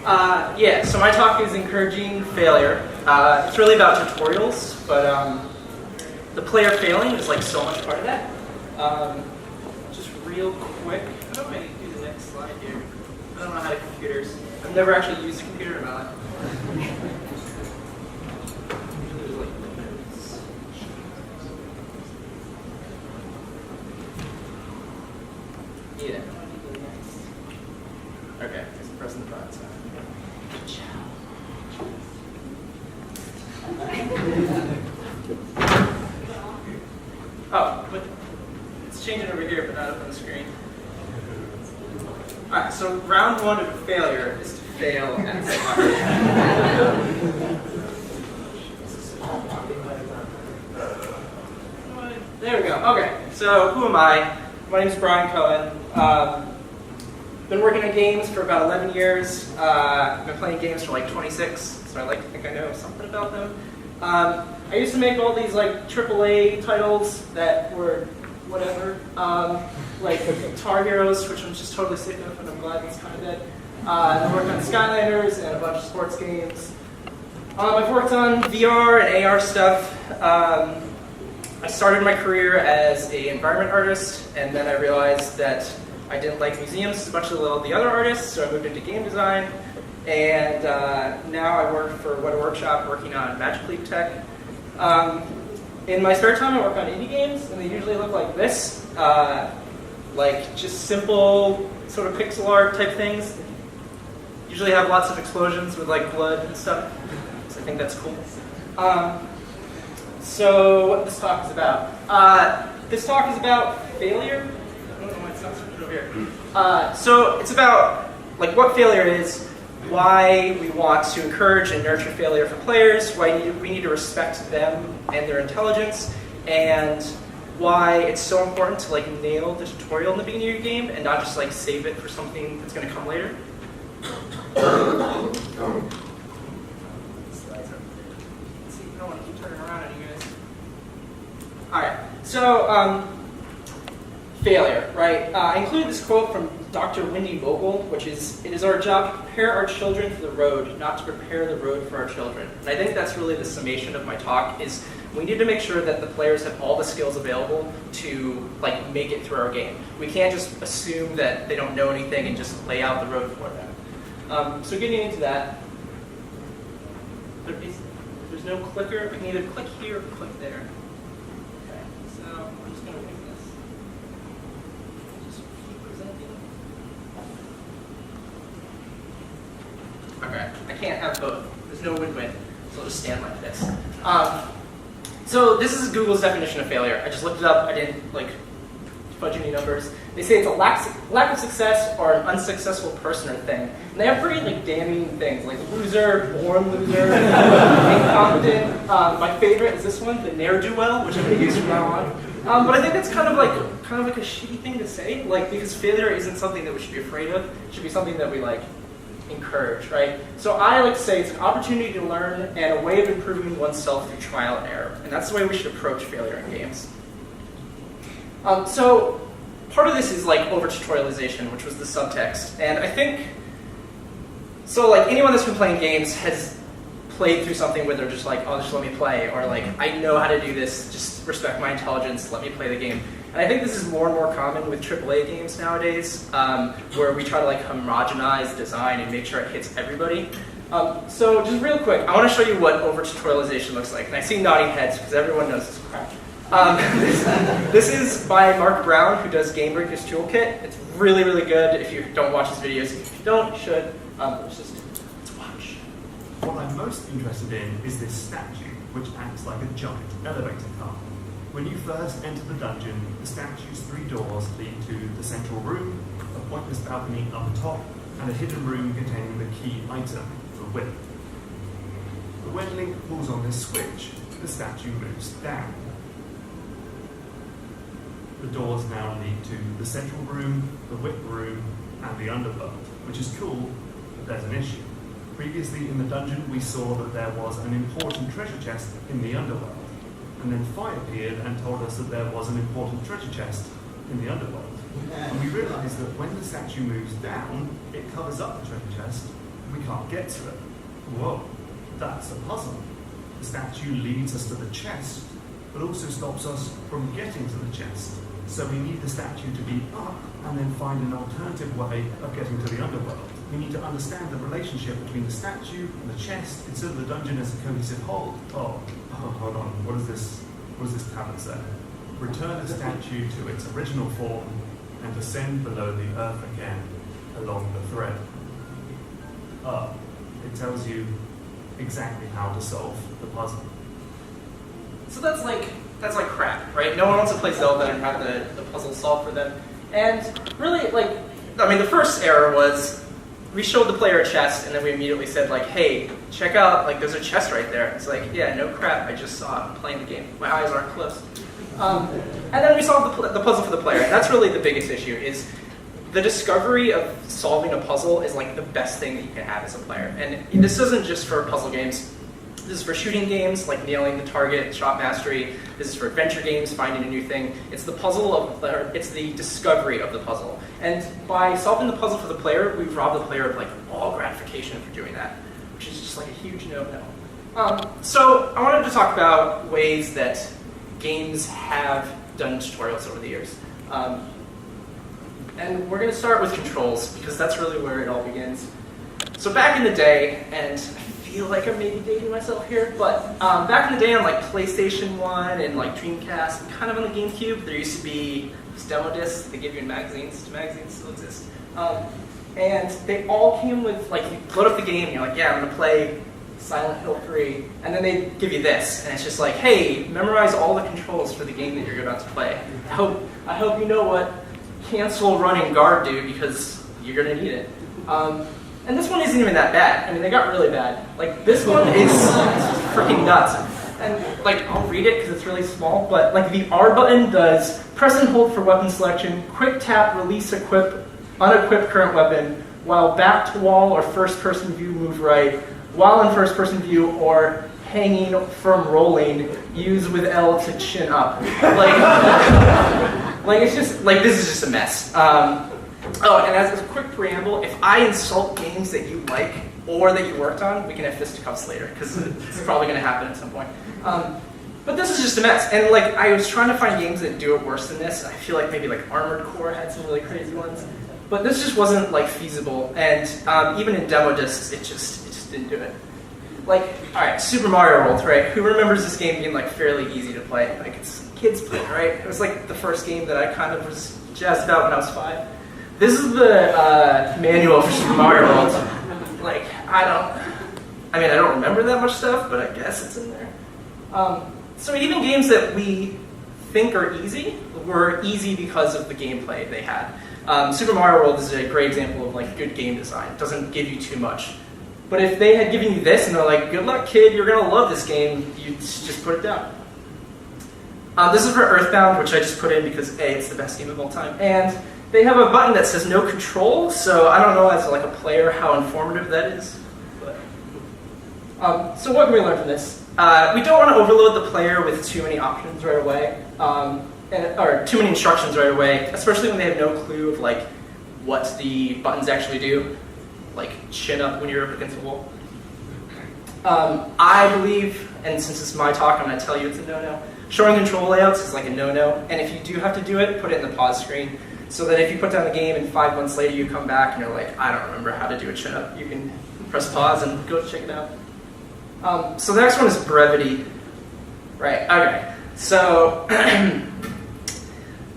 Yeah, so my talk is encouraging failure. It's really about tutorials, but the player failing is like so much part of that. Just real quick, how do I do the next slide here? I don't know how to computers. I've never actually used a computer in my life. Yeah. Okay, just pressing the button. Oh, but it's changing over here, but not up on the screen. All right, so round one of a failure is to fail at something. There we go. Okay, so who am I? My name is Brian Cohen. Been working on games for about 11 years. I've been playing games for like 26, so I like to think I know something about them. I used to make all these like AAA titles that were whatever, like Guitar Heroes, which I'm just totally sick of, and I'm glad it's kind of dead. I worked on Skylanders and a bunch of sports games. I've worked on VR and AR stuff. I started my career as an environment artist, and then I realized that I didn't like museums as much as all the other artists, so I moved into game design. And now I work for What a Workshop, working on Magic Leap tech. In my spare time, I work on indie games, and they usually look like this, like just simple sort of pixel art type things. Usually have lots of explosions with like blood and stuff, so I think that's cool. So what this talk is about? This talk is about failure. I don't know why it's not switching over here. So it's about like what failure is, why we want to encourage and nurture failure for players, why we need to respect them and their intelligence, and why it's so important to like nail the tutorial in the beginning of your game and not just like save it for something that's going to come later. Alright, so failure, right? I included this quote from Dr. Wendy Vogel, which is, "It is our job to prepare our children for the road, not to prepare the road for our children." And I think that's really the summation of my talk, is we need to make sure that the players have all the skills available to like make it through our game. We can't just assume that they don't know anything and just lay out the road for them. So getting into that, there's no clicker. I can either click here or click there. So I'm just going to wing this. Just keep presenting. Okay, I can't have both. There's no win-win, so I'll just stand like this. So this is Google's definition of failure. I just looked it up. I didn't like fudge any numbers. They say it's a lack of success or an unsuccessful person or thing. And they have pretty like damning things like loser, born loser, incompetent. My favorite is this one, the ne'er-do-well, which I'm going to use from now on. But I think that's kind of like a shitty thing to say, like because failure isn't something that we should be afraid of. It should be something that we like encourage, right? So I like to say it's an opportunity to learn and a way of improving oneself through trial and error. And that's the way we should approach failure in games. So part of this is like over-tutorialization, which was the subtext. And I think, so like anyone that's been playing games has played through something where they're just like, oh, just let me play. Or like, I know how to do this, just respect my intelligence, let me play the game. And I think this is more and more common with AAA games nowadays, where we try to like homogenize design and make sure it hits everybody. So just real quick, I want to show you what over-tutorialization looks like. And I see nodding heads because everyone knows this crap. This is by Mark Brown, who does GameDev's Toolkit. It's really, really good if you don't watch his videos. If you don't, you should. Let's watch. What I'm most interested in is this statue, which acts like a giant elevator car. When you first enter the dungeon, the statue's 3 doors lead to the central room, a pointless balcony up top, and a hidden room containing the key item, the whip. But when Link pulls on this switch, the statue moves down. The doors now lead to the central room, the whip room, and the underworld, which is cool, but there's an issue. Previously in the dungeon, we saw that there was an important treasure chest in the underworld, and then Fi appeared and told us that there was an important treasure chest in the underworld. And we realized that when the statue moves down, it covers up the treasure chest, and we we can't get to it. Whoa, that's a puzzle. The statue leads us to the chest, but also stops us from getting to the chest. So we need the statue to be up and then find an alternative way of getting to the underworld. We need to understand the relationship between the statue and the chest instead of the dungeon as a cohesive whole. Oh, hold on. What does this tablet say? Return the statue to its original form and descend below the earth again along the thread. It tells you exactly how to solve the puzzle. So that's like crap, right? No one wants to play Zelda and have the puzzle solved for them. And really, the first error was we showed the player a chest, and then we immediately said, hey, check out, there's a chest right there. It's yeah, no crap, I just saw it. I'm playing the game. My eyes aren't closed. And then we solved the puzzle for the player. And that's really the biggest issue, is the discovery of solving a puzzle is the best thing that you can have as a player. And this isn't just for puzzle games. This is for shooting games, like nailing the target, shot mastery. This is for adventure games, finding a new thing. It's the it's the discovery of the puzzle. And by solving the puzzle for the player, we've robbed the player of all gratification for doing that, which is just a huge no-no. So I wanted to talk about ways that games have done tutorials over the years. And we're going to start with controls, because that's really where it all begins. So back in the day, and I feel like I'm maybe dating myself here, but back in the day on PlayStation 1 and Dreamcast, and kind of on the GameCube, there used to be these demo discs they give you in magazines. Magazines still exist. And they all came with, you load up the game, and you're yeah, I'm going to play Silent Hill 3, and then they give you this, and it's just hey, memorize all the controls for the game that you're about to play. I hope you know what cancel, run, and guard do, because you're going to need it. And this one isn't even that bad. I mean, they got really bad. This one is freaking nuts. And I'll read it because it's really small, but the R button does press and hold for weapon selection, quick tap, release, equip, unequip current weapon, while back to wall or first person view move right, while in first person view or hanging from rolling, use with L to chin up. It's just, this is just a mess. Oh, and as a quick preamble, if I insult games that you like or that you worked on, we can have fisticuffs later, because it's probably going to happen at some point. But this is just a mess. And I was trying to find games that do it worse than this. I feel maybe Armored Core had some really crazy ones. But this just wasn't feasible. And even in demo discs, it just didn't do it. Alright, Super Mario World, right? Who remembers this game being fairly easy to play? It's kids play, right? It was the first game that I kind of was jazzed about when I was 5. This is the manual for Super Mario World. I don't remember that much stuff, but I guess it's in there. So even games that we think are easy were easy because of the gameplay they had. Super Mario World is a great example of good game design. It doesn't give you too much. But if they had given you this and they're good luck kid, you're gonna love this game, you'd just put it down. This is for Earthbound, which I just put in because A, it's the best game of all time, and they have a button that says no control, so I don't know as a player how informative that is. But, so what can we learn from this? We don't want to overload the player with too many options right away, or too many instructions right away, especially when they have no clue of what the buttons actually do, chin up when you're up against a wall. I believe, and since it's my talk, I'm going to tell you it's a no-no. Showing control layouts is a no-no, and if you do have to do it, put it in the pause screen. So that if you put down the game and 5 months later you come back and you're I don't remember how to do a chin-up, you can press pause and go check it out. So the next one is brevity. Right, okay. So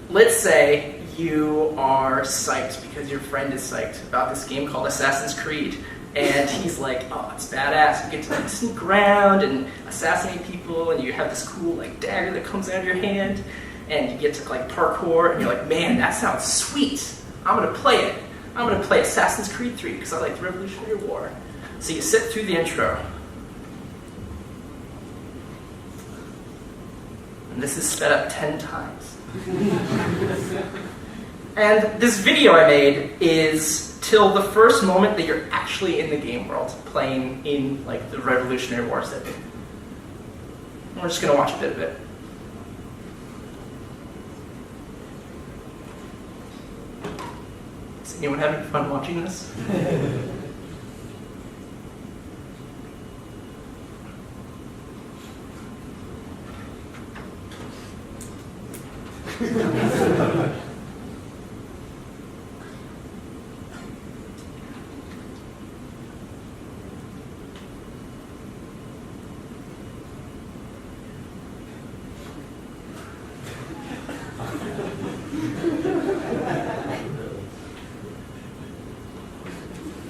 let's say you are psyched because your friend is psyched about this game called Assassin's Creed. And he's oh, it's badass. You get to sneak around and assassinate people, and you have this cool dagger that comes out of your hand. And you get to parkour, and you're man, that sounds sweet. I'm gonna play it. I'm gonna play Assassin's Creed 3 because I like the Revolutionary War. So you sit through the intro. And this is sped up 10 times. And this video I made is till the first moment that you're actually in the game world, playing in the Revolutionary War setting. We're just gonna watch a bit of it. Is anyone having fun watching this?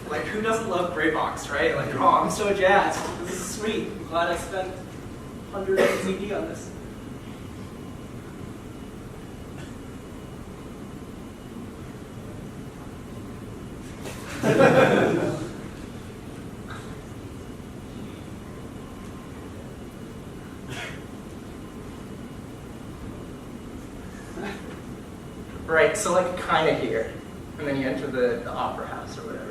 Like, who doesn't love Gray Box, right? Like, oh, I'm so jazzed. This is sweet. I'm glad I spent 100 NZD on this. Right, so like kind of here, and then you enter the opera house or whatever.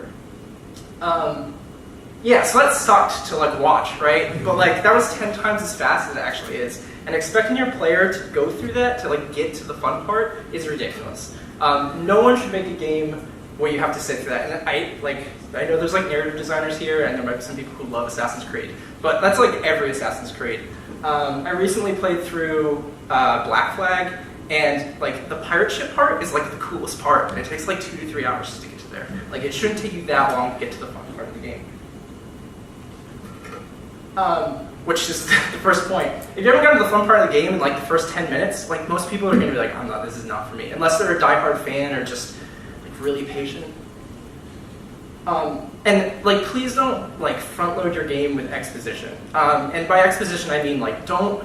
Yeah, so that sucked to like watch, right? But like that was 10 times as fast as it actually is. And expecting your player to go through that to like get to the fun part is ridiculous. No one should make a game where you have to sit through that. And I know there's like narrative designers here, and there might be some people who love Assassin's Creed, but that's like every Assassin's Creed. I recently played through Black Flag, and like the pirate ship part is like the coolest part, and it takes like 2 to 3 hours to get to there. Like it shouldn't take you that long to get to the fun part of the game. Which is the first point. If you ever got to the fun part of the game in like the first 10 minutes, like most people are gonna be like, this is not for me. Unless they're a diehard fan or just like really patient. And like please don't like front load your game with exposition. And by exposition I mean like don't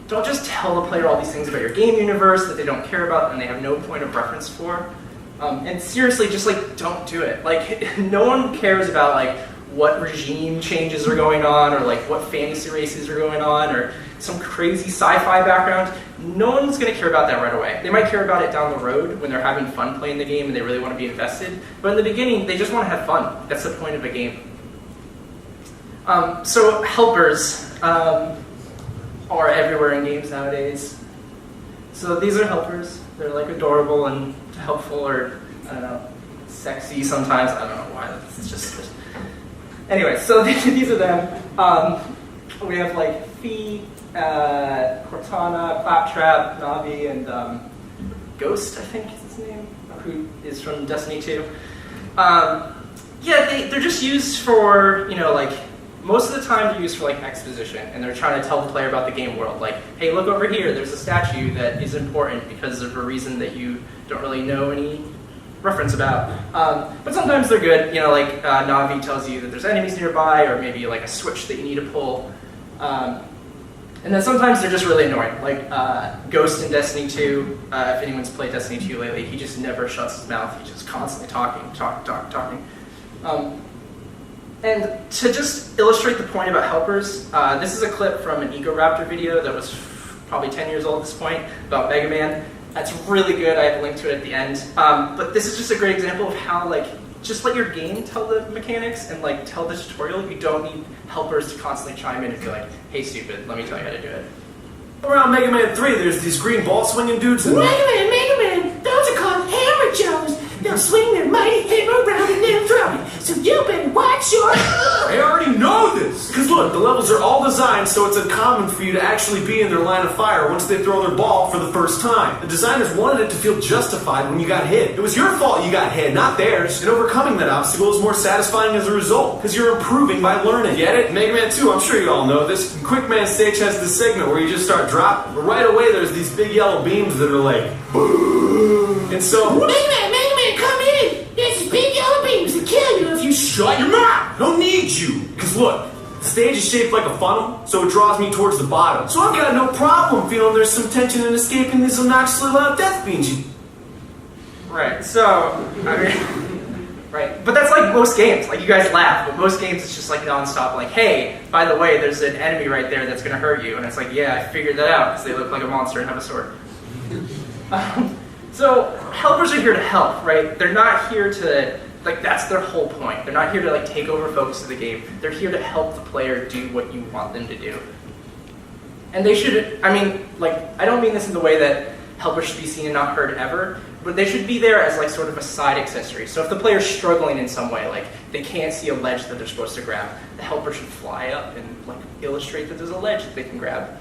just tell the player all these things about your game universe that they don't care about and they have no point of reference for. And seriously, just like don't do it. Like no one cares about like what regime changes are going on, or like what fantasy races are going on, or some crazy sci-fi background. No one's going to care about that right away. They might care about it down the road when they're having fun playing the game and they really want to be invested. But in the beginning, they just want to have fun. That's the point of a game. So helpers are everywhere in games nowadays. So these are helpers. They're like adorable and helpful, or I don't know, sexy sometimes. I don't know why. It's just. Anyway, so these are them. We have like Fee, Cortana, Claptrap, Navi, and Ghost, I think is his name, who is from Destiny 2. Yeah, they're just used for, like, most of the time they're used for like exposition, and they're trying to tell the player about the game world. Like, hey, look over here, there's a statue that is important because of a reason that you don't really know any reference about. But sometimes they're good, like Navi tells you that there's enemies nearby, or maybe like a switch that you need to pull. And then sometimes they're just really annoying, like Ghost in Destiny 2. If anyone's played Destiny 2 lately, he just never shuts his mouth. He's just constantly talking. And to just illustrate the point about helpers, this is a clip from an Ecoraptor video that was probably 10 years old at this point, about Mega Man. That's really good. I have a link to it at the end. But this is just a great example of how, like, just let your game tell the mechanics and, like, tell the tutorial. You don't need helpers to constantly chime in and be like, hey, stupid, let me tell you how to do it. Around Mega Man 3, there's these green ball swinging dudes. Mega Man, those are called Hammer Joes. They'll swing their mighty hammer around and then throw it. So you better watch your... I already know this! Because look, the levels are all designed so it's uncommon for you to actually be in their line of fire once they throw their ball for the first time. The designers wanted it to feel justified when you got hit. It was your fault you got hit, not theirs. And overcoming that obstacle is more satisfying as a result, because you're improving by learning. Get it? Mega Man 2, I'm sure you all know this. Quick Man Stage has this segment where you just start dropping, but right away there's these big yellow beams that are like, boom. And so... Mega Man, come in! There's these big yellow beams that kill you if you shut your mouth! I don't need you! Because look, the stage is shaped like a funnel, so it draws me towards the bottom. So I've got no problem feeling there's some tension in escaping these obnoxiously loud death beams. Right, so, I mean, right. But that's like most games. Like, you guys laugh, but most games it's just like nonstop, like, hey, by the way, there's an enemy right there that's going to hurt you. And it's like, yeah, I figured that out, because they look like a monster and have a sword. So, helpers are here to help, right? They're not here to, like, that's their whole point. They're not here to, like, take over focus of the game. They're here to help the player do what you want them to do. And they should, I mean, like, I don't mean this in the way that helpers should be seen and not heard ever, but they should be there as, like, sort of a side accessory. So if the player's struggling in some way, like, they can't see a ledge that they're supposed to grab, the helper should fly up and, like, illustrate that there's a ledge that they can grab.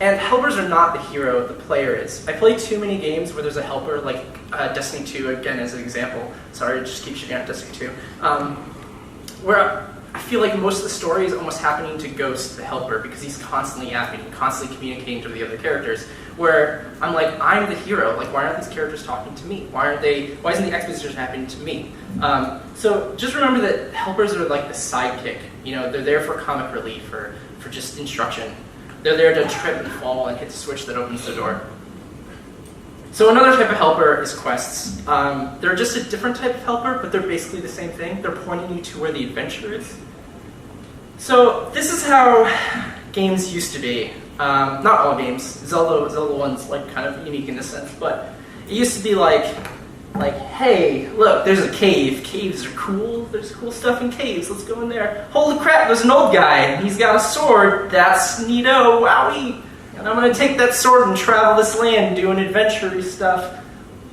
And helpers are not the hero, the player is. I play too many games where there's a helper, like Destiny 2, again, as an example. Sorry, I just keep shitting out Destiny 2. Where I feel like most of the story is almost happening to Ghost, the helper, because he's constantly yapping, constantly communicating to the other characters. Where I'm like, I'm the hero. Like, why aren't these characters talking to me? Why isn't the exposition happening to me? So just remember that helpers are like the sidekick. You know, they're there for comic relief or for just instruction. They're there to trip and fall and hit the switch that opens the door. So another type of helper is quests. They're just a different type of helper, but they're basically the same thing. They're pointing you to where the adventure is. So this is how games used to be. Not all games. Zelda one's like kind of unique in this sense, but it used to be like, hey, look, there's a cave. Caves are cool. There's cool stuff in caves. Let's go in there. Holy crap, there's an old guy. He's got a sword. That's neato, wowie. And I'm gonna take that sword and travel this land doing adventure-y stuff.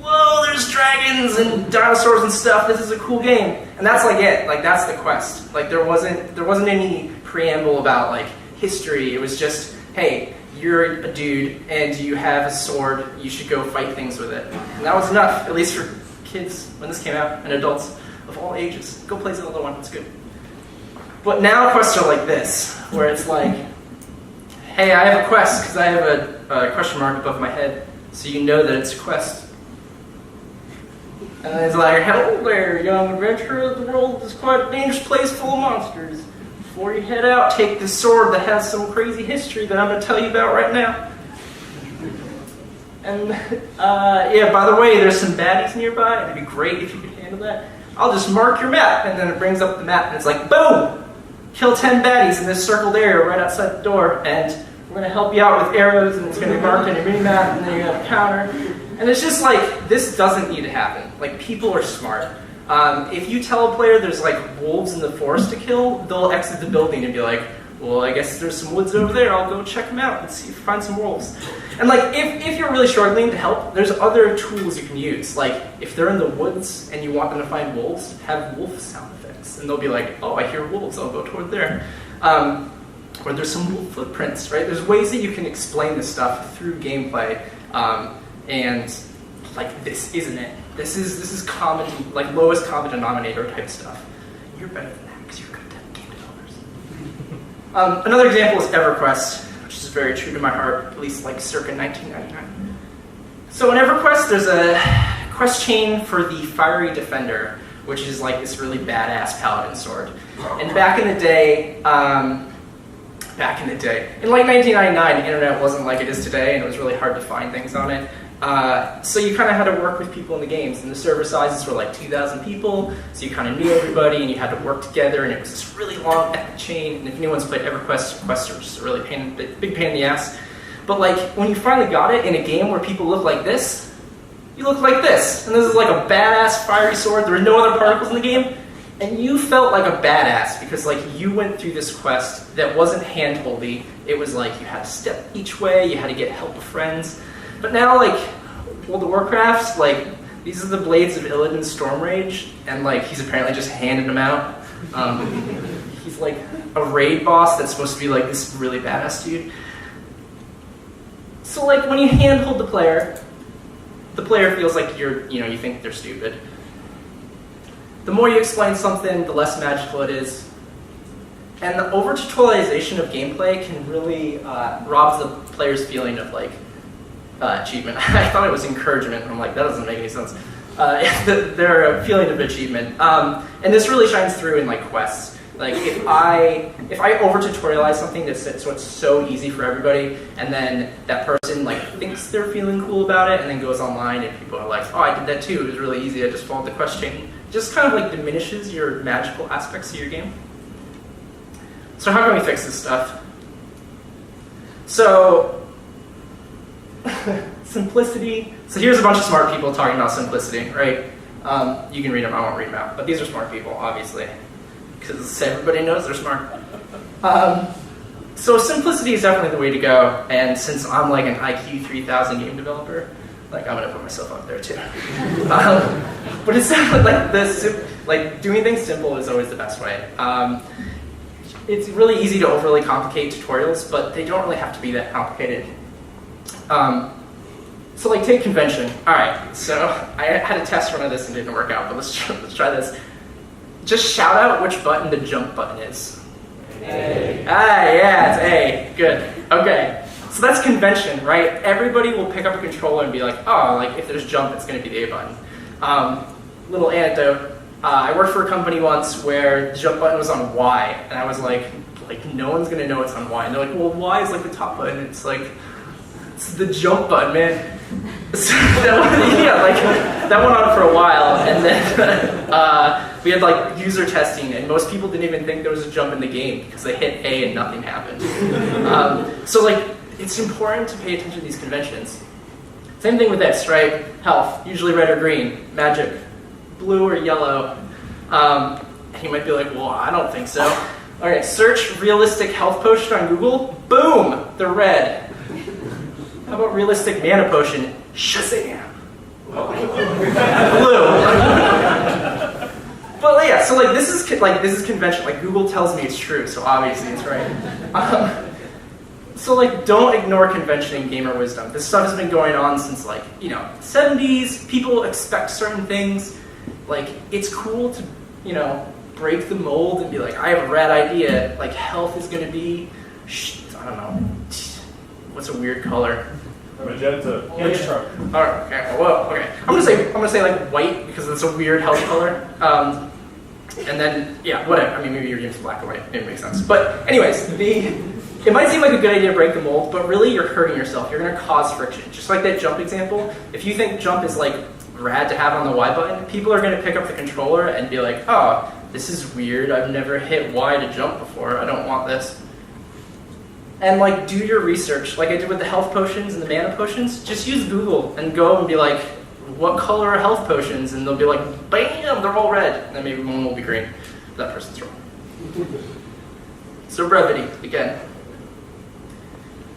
Whoa, there's dragons and dinosaurs and stuff. This is a cool game. And that's like it. Like that's the quest. Like there wasn't any preamble about like history. It was just, hey, you're a dude and you have a sword. You should go fight things with it. And that was enough, at least for kids when this came out, and adults of all ages. Go play Zelda 1. It's good. But now quests are like this, where it's like, hey, I have a quest because I have a question mark above my head, so you know that it's a quest. And it's like, hello there, young adventurer. The world is quite a dangerous place full of monsters. Before you head out, take this sword that has some crazy history that I'm going to tell you about right now. And, yeah, by the way, there's some baddies nearby. It'd be great if you could handle that. I'll just mark your map, and then it brings up the map, and it's like, boom! Kill 10 baddies in this circled area right outside the door, and we're going to help you out with arrows, and it's going to be marked on your mini-map, and then you have a counter. And it's just like, this doesn't need to happen. Like, people are smart. If you tell a player there's like wolves in the forest to kill, they'll exit the building and be like, well, I guess there's some woods over there, I'll go check them out and see if I find some wolves. And like, if you're really struggling to help, there's other tools you can use. Like, if they're in the woods and you want them to find wolves, have wolf sound effects. And they'll be like, oh, I hear wolves, I'll go toward there. Or there's some wolf footprints, right? There's ways that you can explain this stuff through gameplay. And like, this isn't it. This is common, like lowest common denominator type stuff. You're better than that because you're good at game developers. Another example is EverQuest, which is very true to my heart, at least like circa 1999. So in EverQuest, there's a quest chain for the Fiery Defender, which is like this really badass paladin sword. And back in the day, in like 1999, the internet wasn't like it is today, and it was really hard to find things on it. So you kind of had to work with people in the games, and the server sizes were like 2,000 people, so you kind of knew everybody, and you had to work together, and it was this really long epic chain, and if anyone's played EverQuest, quests are just a really big pain in the ass. But like, when you finally got it in a game where people look like this, you look like this, and this is like a badass fiery sword, there were no other particles in the game, and you felt like a badass, because like, you went through this quest that wasn't hand-holdy, it was like, you had to step each way, you had to get help with friends. But now, like, World of Warcraft, like, these are the blades of Illidan's Stormrage, and, like, he's apparently just handing them out. He's, like, a raid boss that's supposed to be, like, this really badass dude. So, like, when you handhold the player feels like you think they're stupid. The more you explain something, the less magical it is. And the over-tutorialization of gameplay can really rob the player's feeling of, like, achievement. I thought it was encouragement. I'm like, that doesn't make any sense. They're a feeling of achievement, and this really shines through in like quests. Like if I over-tutorialize something so it's so easy for everybody, and then that person like thinks they're feeling cool about it, and then goes online and people are like, oh, I did that too. It was really easy. I just followed the quest chain. It just kind of like diminishes your magical aspects of your game. So how can we fix this stuff? So. Simplicity. So here's a bunch of smart people talking about simplicity, right? You can read them, I won't read them out. But these are smart people, obviously, because everybody knows they're smart. So simplicity is definitely the way to go, and since I'm like an IQ 3000 game developer, like I'm gonna put myself up there too. But it's like this, like doing things simple is always the best way. It's really easy to overly complicate tutorials, but they don't really have to be that complicated. So like take convention. All right, so I had a test run of this and it didn't work out, but let's try this. Just shout out which button the jump button is. A. Ah, yeah, it's A. Good. Okay. So that's convention, right? Everybody will pick up a controller and be like, oh, like if there's jump, it's going to be the A button. Little anecdote. I worked for a company once where the jump button was on Y, and I was like no one's going to know it's on Y. And they're like, well, Y is like the top button. It's like, it's the jump button, man. So that went on for a while, and then we had like user testing, and most people didn't even think there was a jump in the game because they hit A and nothing happened. So like, it's important to pay attention to these conventions. Same thing with this, right? Health, usually red or green. Magic, blue or yellow. And you might be like, well, I don't think so. Okay, search realistic health potion on Google. Boom, they're red. How about realistic mana potion? Shazam! Oh. Blue. But yeah, so like this is convention. Like Google tells me it's true, so obviously it's right. So like, don't ignore convention and gamer wisdom. This stuff has been going on since like 70s. People expect certain things. Like it's cool to break the mold and be like, I have a rad idea. Like health is gonna be, I don't know, what's a weird color? Magenta. All right. Okay. Well, okay. I'm gonna say like white because it's a weird health color. And then yeah, whatever. I mean, maybe your game's black and white. It makes sense. But anyways, it might seem like a good idea to break the mold, but really you're hurting yourself. You're gonna cause friction. Just like that jump example. If you think jump is like rad to have on the Y button, people are gonna pick up the controller and be like, oh, this is weird. I've never hit Y to jump before. I don't want this. And like, do your research, like I did with the health potions and the mana potions. Just use Google and go and be like, what color are health potions? And they'll be like, bam, they're all red. And then maybe one will be green. That person's wrong. So brevity, again.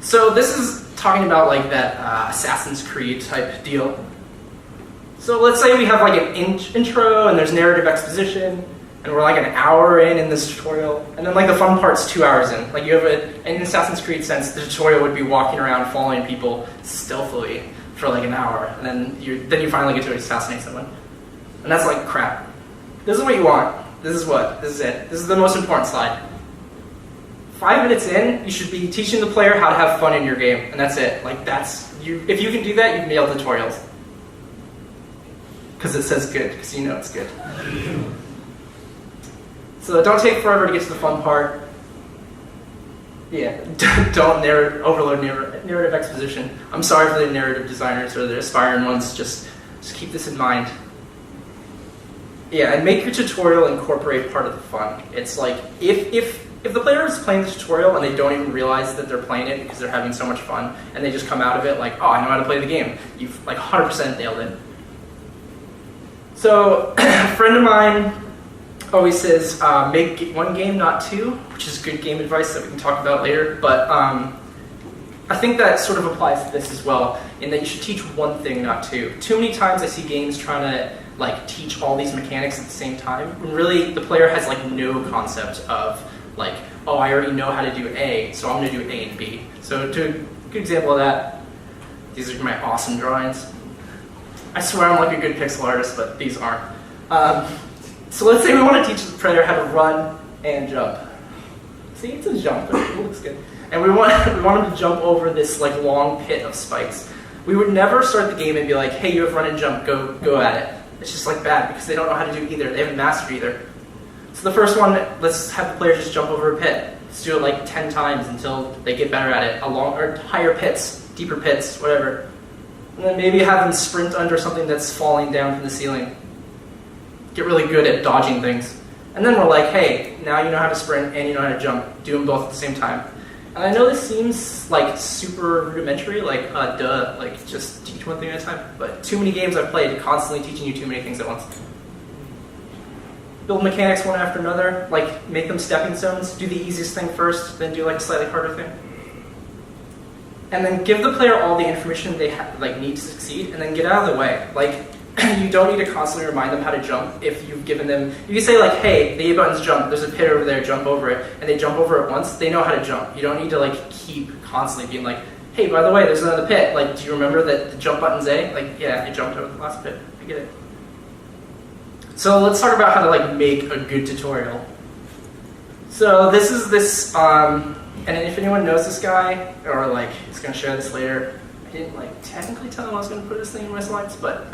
So this is talking about like that Assassin's Creed type deal. So let's say we have like an intro and there's narrative exposition, and we're like an hour in this tutorial, and then like the fun part's 2 hours in. Like you have in Assassin's Creed sense, the tutorial would be walking around following people stealthily for like an hour, and then you finally get to assassinate someone. And that's like crap. This is what you want. This is it. This is the most important slide. 5 minutes in, you should be teaching the player how to have fun in your game, and that's it. Like if you can do that, you've nailed tutorials. Because it says good, because you know it's good. So don't take forever to get to the fun part. Yeah, don't overload narrative exposition. I'm sorry for the narrative designers or the aspiring ones, just keep this in mind. Yeah, and make your tutorial incorporate part of the fun. It's like, if the player is playing the tutorial and they don't even realize that they're playing it because they're having so much fun, and they just come out of it like, oh, I know how to play the game, you've like 100% nailed it. So, a friend of mine always says, make one game, not two, which is good game advice that we can talk about later, but I think that sort of applies to this as well, in that you should teach one thing, not two. Too many times I see games trying to like teach all these mechanics at the same time, when really the player has like no concept of like, oh, I already know how to do A, so I'm gonna do A and B. So to a good example of that, these are my awesome drawings. I swear I'm like a good pixel artist, but these aren't. So let's say we want to teach the player how to run and jump. See, it's a jump, but it looks good. And we want them to jump over this like long pit of spikes. We would never start the game and be like, hey, you have run and jump, go at it. It's just like bad because they don't know how to do either. They haven't mastered either. So the first one, let's have the player just jump over a pit. Let's do it like 10 times until they get better at it. Or higher pits, deeper pits, whatever. And then maybe have them sprint under something that's falling down from the ceiling. Get really good at dodging things. And then we're like, hey, now you know how to sprint and you know how to jump. Do them both at the same time. And I know this seems like super rudimentary, like duh, like just teach one thing at a time. But too many games I've played constantly teaching you too many things at once. Build mechanics one after another, like make them stepping stones. Do the easiest thing first, then do like a slightly harder thing. And then give the player all the information they need to succeed, and then get out of the way. Like, you don't need to constantly remind them how to jump if you've given them... You can say like, hey, the A button's jump, there's a pit over there, jump over it, and they jump over it once, they know how to jump. You don't need to like keep constantly being like, hey, by the way, there's another pit. Like, do you remember that the jump button's A? Like, yeah, you jumped over the last pit. I get it. So let's talk about how to like make a good tutorial. So this is this, and if anyone knows this guy, or like is going to share this later, I didn't like technically tell him I was going to put this thing in my slides, but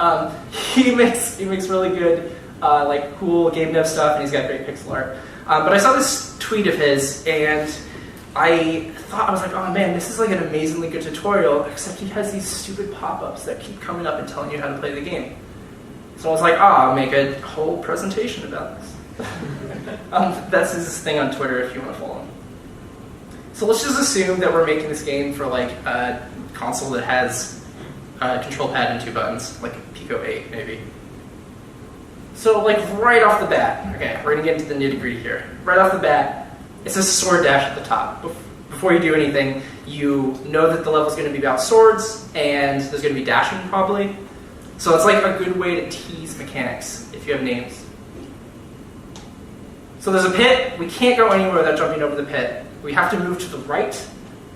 he makes really good, like cool game dev stuff, and he's got great pixel art. But I saw this tweet of his, and I was like, oh man, this is like an amazingly good tutorial, except he has these stupid pop-ups that keep coming up and telling you how to play the game. So I was like, I'll make a whole presentation about this. That's his thing on Twitter if you want to follow him. So let's just assume that we're making this game for like a console that has a control pad and 2 buttons, like a Pico 8 maybe. So like right off the bat, okay, we're gonna get into the nitty-gritty here. Right off the bat, it says sword dash at the top. Before you do anything, you know that the level's gonna be about swords, and there's gonna be dashing probably. So it's like a good way to tease mechanics if you have names. So there's a pit. We can't go anywhere without jumping over the pit. We have to move to the right.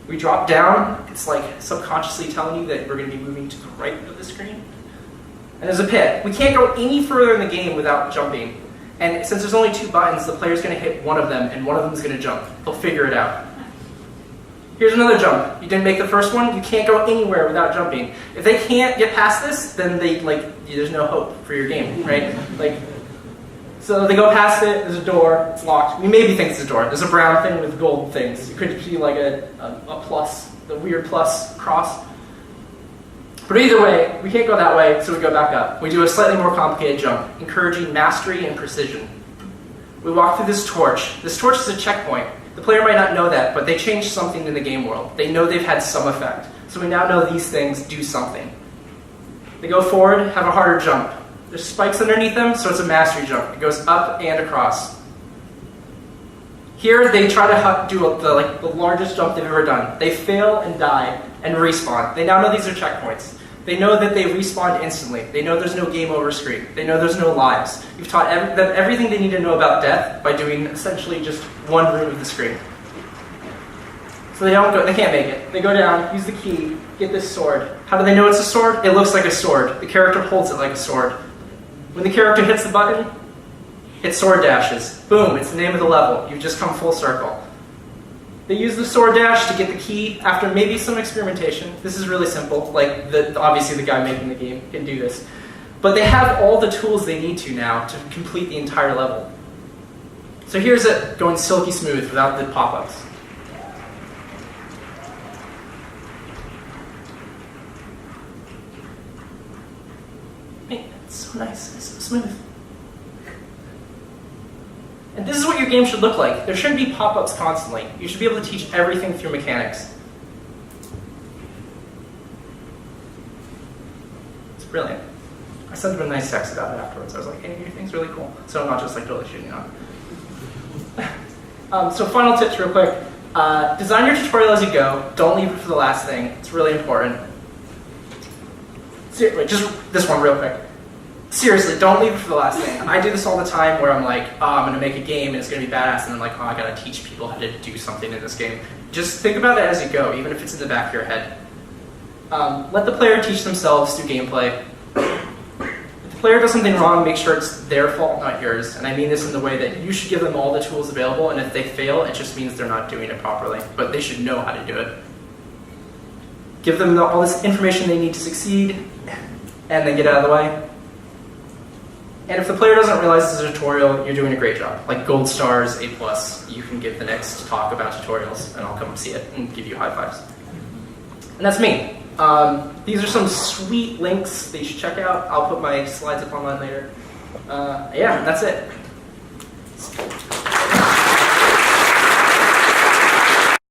We drop down. It's like subconsciously telling you that we're going to be moving to the right of the screen. And there's a pit. We can't go any further in the game without jumping. And since there's only 2 buttons, the player's going to hit one of them, and one of them is going to jump. They'll figure it out. Here's another jump. You didn't make the first one, you can't go anywhere without jumping. If they can't get past this, then there's no hope for your game, right? So they go past it, there's a door, it's locked. We maybe think it's a door. There's a brown thing with gold things. It could be like a plus, the weird plus cross. But either way, we can't go that way, so we go back up. We do a slightly more complicated jump, encouraging mastery and precision. We walk through this torch. This torch is a checkpoint. The player might not know that, but they changed something in the game world. They know they've had some effect. So we now know these things do something. They go forward, have a harder jump. There's spikes underneath them, so it's a mastery jump. It goes up and across. Here, they try to do the largest jump they've ever done. They fail and die and respawn. They now know these are checkpoints. They know that they respawn instantly. They know there's no game over screen. They know there's no lives. You've taught them everything they need to know about death by doing essentially just one room of the screen. So they can't make it. They go down, use the key, get this sword. How do they know it's a sword? It looks like a sword. The character holds it like a sword. When the character hits the button, it sword dashes. Boom, it's the name of the level. You've just come full circle. They use the sword dash to get the key after maybe some experimentation. This is really simple. Like, obviously the guy making the game can do this. But they have all the tools they need to now to complete the entire level. So here's it going silky smooth without the pop-ups. Man, it's so nice. It's so smooth. And this is what your game should look like. There shouldn't be pop-ups constantly. You should be able to teach everything through mechanics. It's brilliant. I sent him a nice text about it afterwards. I was like, hey, your thing's really cool. So I'm not just like totally shooting on. So final tips real quick. Design your tutorial as you go. Don't leave it for the last thing. It's really important. Just this one real quick. Seriously, don't leave it for the last thing. I do this all the time where I'm like, oh, I'm going to make a game and it's going to be badass, and I'm like, oh, I got to teach people how to do something in this game. Just think about it as you go, even if it's in the back of your head. Let the player teach themselves through gameplay. If the player does something wrong, make sure it's their fault, not yours. And I mean this in the way that you should give them all the tools available, and if they fail, it just means they're not doing it properly. But they should know how to do it. Give them all this information they need to succeed, and then get out of the way. And if the player doesn't realize this is a tutorial, you're doing a great job. Like gold stars, A+, you can give the next talk about tutorials, and I'll come see it and give you high fives. And that's me. These are some sweet links that you should check out. I'll put my slides up online later. Yeah, that's it.